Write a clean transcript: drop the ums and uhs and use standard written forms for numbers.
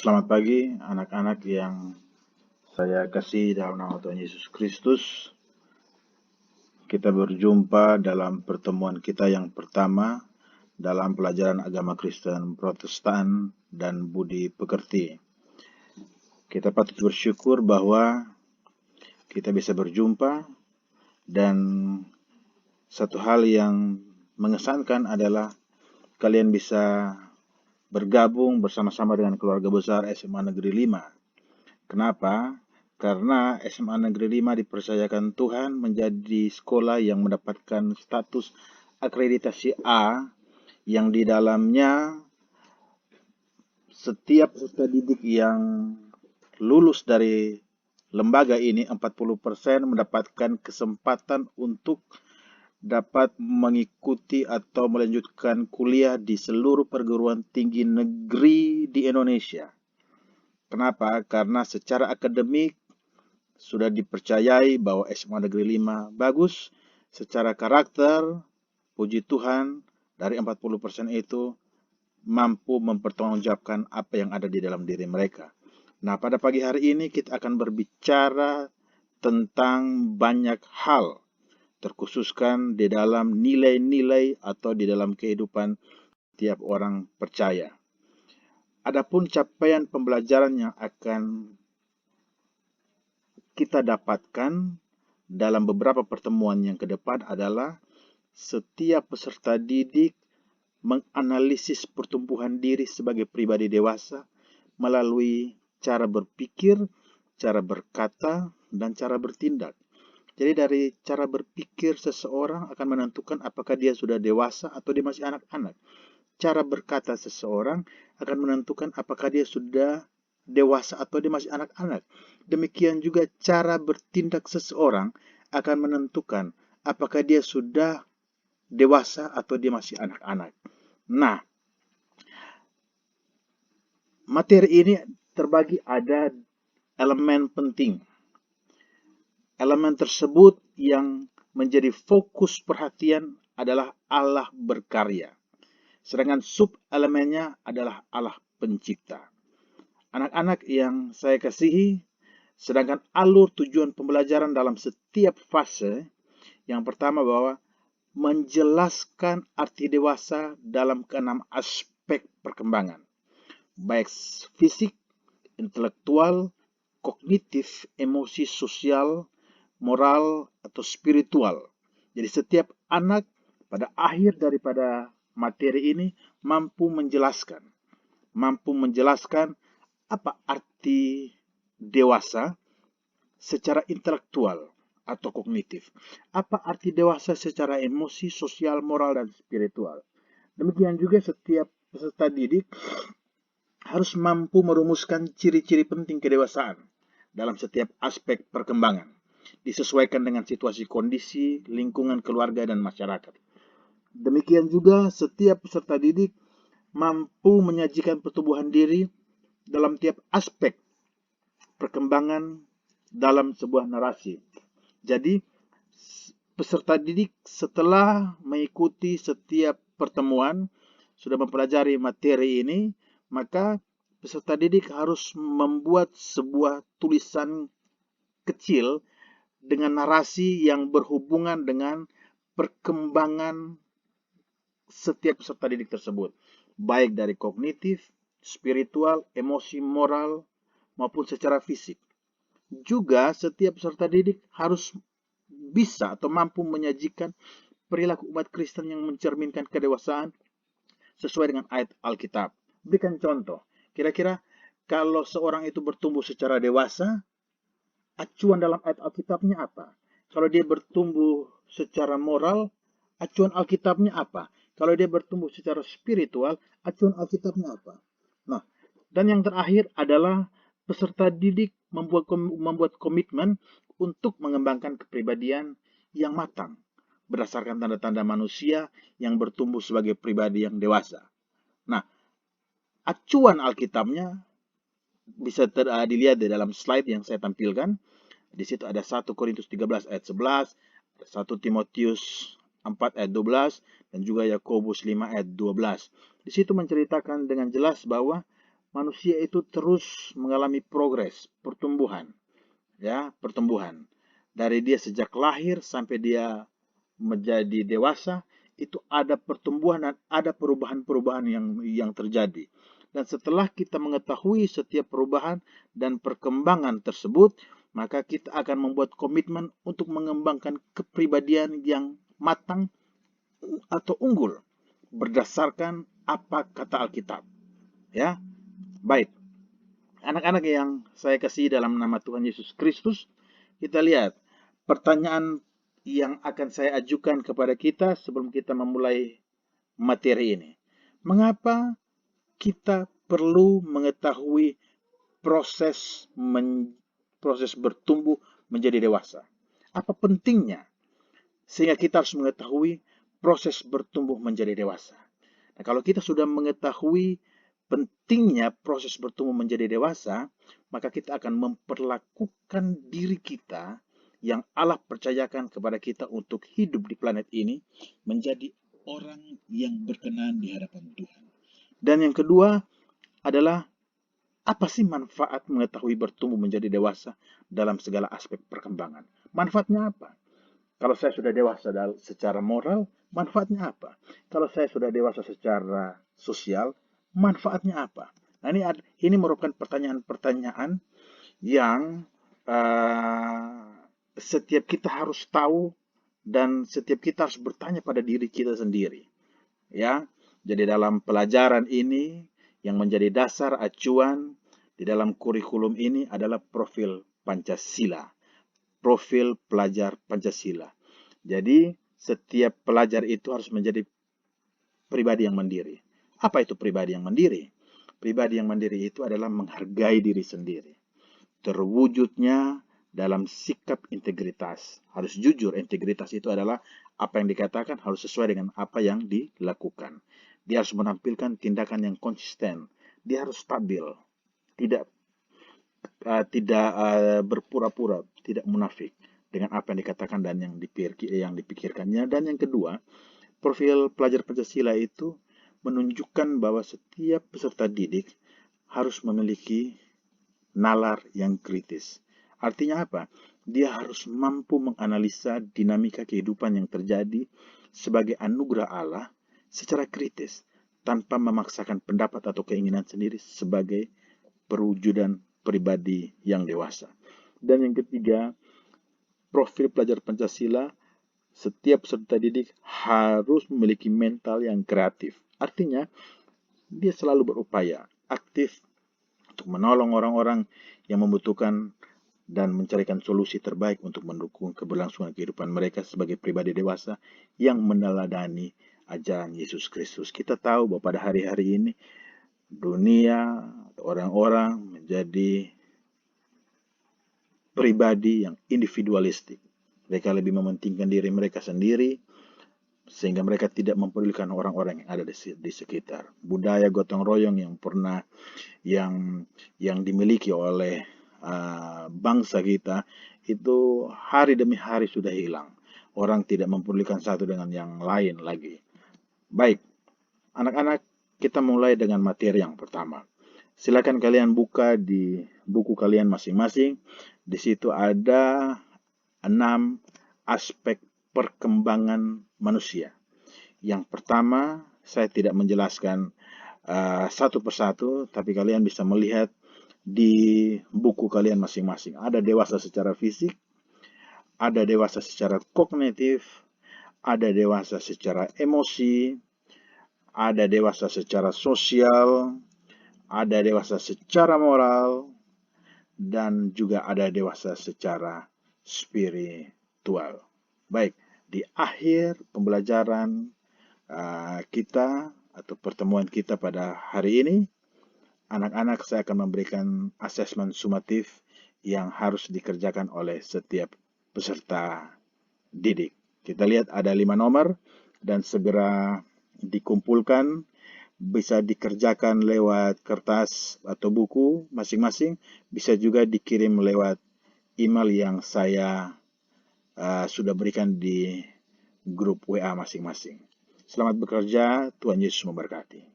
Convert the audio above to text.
Selamat pagi anak-anak yang saya kasih dalam nama Tuhan Yesus Kristus. Kita berjumpa dalam pertemuan kita yang pertama dalam pelajaran agama Kristen Protestan dan budi pekerti. Kita patut bersyukur bahwa kita bisa berjumpa, dan satu hal yang mengesankan adalah kalian bisa bergabung bersama-sama dengan keluarga besar SMA Negeri 5. Kenapa? Karena SMA Negeri 5 dipercayakan Tuhan menjadi sekolah yang mendapatkan status akreditasi A, yang di dalamnya setiap peserta didik yang lulus dari lembaga ini 40% mendapatkan kesempatan untuk dapat mengikuti atau melanjutkan kuliah di seluruh perguruan tinggi negeri di Indonesia. Kenapa? Karena secara akademik sudah dipercayai bahwa SMA Negeri 5 bagus. Secara karakter, puji Tuhan, dari 40% itu mampu mempertanggungjawabkan apa yang ada di dalam diri mereka. Nah, pada pagi hari ini kita akan berbicara tentang banyak hal, terkhususkan di dalam nilai-nilai atau di dalam kehidupan tiap orang percaya. Adapun capaian pembelajaran yang akan kita dapatkan dalam beberapa pertemuan yang ke depan adalah setiap peserta didik menganalisis pertumbuhan diri sebagai pribadi dewasa melalui cara berpikir, cara berkata, dan cara bertindak. Jadi dari cara berpikir seseorang akan menentukan apakah dia sudah dewasa atau dia masih anak-anak. Cara berkata seseorang akan menentukan apakah dia sudah dewasa atau dia masih anak-anak. Demikian juga cara bertindak seseorang akan menentukan apakah dia sudah dewasa atau dia masih anak-anak. Nah, materi ini terbagi ada elemen penting. Elemen tersebut yang menjadi fokus perhatian adalah Allah berkarya. Sedangkan sub-elemennya adalah Allah pencipta. Anak-anak yang saya kasihi, sedangkan alur tujuan pembelajaran dalam setiap fase, yang pertama bahwa menjelaskan arti dewasa dalam keenam aspek perkembangan, baik fisik, intelektual, kognitif, emosi, sosial, moral, atau spiritual. Jadi setiap anak pada akhir daripada materi ini mampu menjelaskan apa arti dewasa secara intelektual atau kognitif, apa arti dewasa secara emosi, sosial, moral, dan spiritual. Demikian juga setiap peserta didik harus mampu merumuskan ciri-ciri penting kedewasaan dalam setiap aspek perkembangan, disesuaikan dengan situasi kondisi, lingkungan keluarga, dan masyarakat. Demikian juga setiap peserta didik mampu menyajikan pertumbuhan diri dalam tiap aspek perkembangan dalam sebuah narasi. Jadi, peserta didik setelah mengikuti setiap pertemuan, sudah mempelajari materi ini, maka peserta didik harus membuat sebuah tulisan kecil dengan narasi yang berhubungan dengan perkembangan setiap peserta didik tersebut, baik dari kognitif, spiritual, emosi, moral, maupun secara fisik. Juga setiap peserta didik harus bisa atau mampu menyajikan perilaku umat Kristen yang mencerminkan kedewasaan sesuai dengan ayat Alkitab. Berikan contoh, kira-kira kalau seorang itu bertumbuh secara dewasa, acuan dalam ayat Alkitabnya apa? Kalau dia bertumbuh secara moral, acuan Alkitabnya apa? Kalau dia bertumbuh secara spiritual, acuan Alkitabnya apa? Nah, dan yang terakhir adalah peserta didik membuat komitmen untuk mengembangkan kepribadian yang matang berdasarkan tanda-tanda manusia yang bertumbuh sebagai pribadi yang dewasa. Nah, acuan Alkitabnya bisa dilihat di dalam slide yang saya tampilkan. Di situ ada 1 Korintus 13 ayat 11, 1 Timotius 4 ayat 12, dan juga Yakobus 5 ayat 12. Di situ menceritakan dengan jelas bahwa manusia itu terus mengalami progres, pertumbuhan, ya, pertumbuhan. Dari dia sejak lahir sampai dia menjadi dewasa, itu ada pertumbuhan dan ada perubahan-perubahan yang terjadi. Dan setelah kita mengetahui setiap perubahan dan perkembangan tersebut, maka kita akan membuat komitmen untuk mengembangkan kepribadian yang matang atau unggul berdasarkan apa kata Alkitab. Ya, baik. Anak-anak yang saya kasih dalam nama Tuhan Yesus Kristus, kita lihat pertanyaan yang akan saya ajukan kepada kita sebelum kita memulai materi ini. Mengapa kita perlu mengetahui proses bertumbuh menjadi dewasa? Apa pentingnya sehingga kita harus mengetahui proses bertumbuh menjadi dewasa? Nah, kalau kita sudah mengetahui pentingnya proses bertumbuh menjadi dewasa, maka kita akan memperlakukan diri kita yang Allah percayakan kepada kita untuk hidup di planet ini menjadi orang yang berkenan di hadapan Tuhan. Dan yang kedua adalah, apa sih manfaat mengetahui bertumbuh menjadi dewasa dalam segala aspek perkembangan? Manfaatnya apa? Kalau saya sudah dewasa secara moral, manfaatnya apa? Kalau saya sudah dewasa secara sosial, manfaatnya apa? Nah, ini merupakan pertanyaan-pertanyaan yang setiap kita harus tahu dan setiap kita harus bertanya pada diri kita sendiri. Ya, jadi dalam pelajaran ini yang menjadi dasar acuan di dalam kurikulum ini adalah profil Pancasila. Profil pelajar Pancasila. Jadi setiap pelajar itu harus menjadi pribadi yang mandiri. Apa itu pribadi yang mandiri? Pribadi yang mandiri itu adalah menghargai diri sendiri. Terwujudnya dalam sikap integritas. Harus jujur, integritas itu adalah apa yang dikatakan harus sesuai dengan apa yang dilakukan. Dia harus menampilkan tindakan yang konsisten. Dia harus stabil, tidak berpura-pura, tidak munafik dengan apa yang dikatakan dan yang dipikirkannya. Dan yang kedua, profil pelajar Pancasila itu menunjukkan bahwa setiap peserta didik harus memiliki nalar yang kritis. Artinya apa? Dia harus mampu menganalisa dinamika kehidupan yang terjadi sebagai anugerah Allah secara kritis, tanpa memaksakan pendapat atau keinginan sendiri sebagai perwujudan pribadi yang dewasa. Dan yang ketiga, profil pelajar Pancasila, setiap peserta didik harus memiliki mental yang kreatif. Artinya, dia selalu berupaya aktif untuk menolong orang-orang yang membutuhkan dan mencarikan solusi terbaik untuk mendukung keberlangsungan kehidupan mereka sebagai pribadi dewasa yang meneladani ajaran Yesus Kristus. Kita tahu bahwa pada hari-hari ini dunia, orang-orang menjadi pribadi yang individualistik. Mereka lebih mementingkan diri mereka sendiri, sehingga mereka tidak mempedulikan orang-orang yang ada di sekitar. Budaya gotong royong yang dimiliki oleh bangsa kita itu hari demi hari sudah hilang. Orang tidak mempedulikan satu dengan yang lain lagi. Baik, anak-anak, kita mulai dengan materi yang pertama. Silakan kalian buka di buku kalian masing-masing. Di situ ada 6 aspek perkembangan manusia. Yang pertama, saya tidak menjelaskan satu persatu, tapi kalian bisa melihat di buku kalian masing-masing. Ada dewasa secara fisik, ada dewasa secara kognitif, ada dewasa secara emosi, ada dewasa secara sosial, ada dewasa secara moral, dan juga ada dewasa secara spiritual. Baik, di akhir pembelajaran kita atau pertemuan kita pada hari ini, anak-anak, saya akan memberikan asesmen sumatif yang harus dikerjakan oleh setiap peserta didik. Kita lihat ada 5 nomor dan segera dikumpulkan, bisa dikerjakan lewat kertas atau buku masing-masing, bisa juga dikirim lewat email yang saya sudah berikan di grup WA masing-masing. Selamat bekerja, Tuhan Yesus memberkati.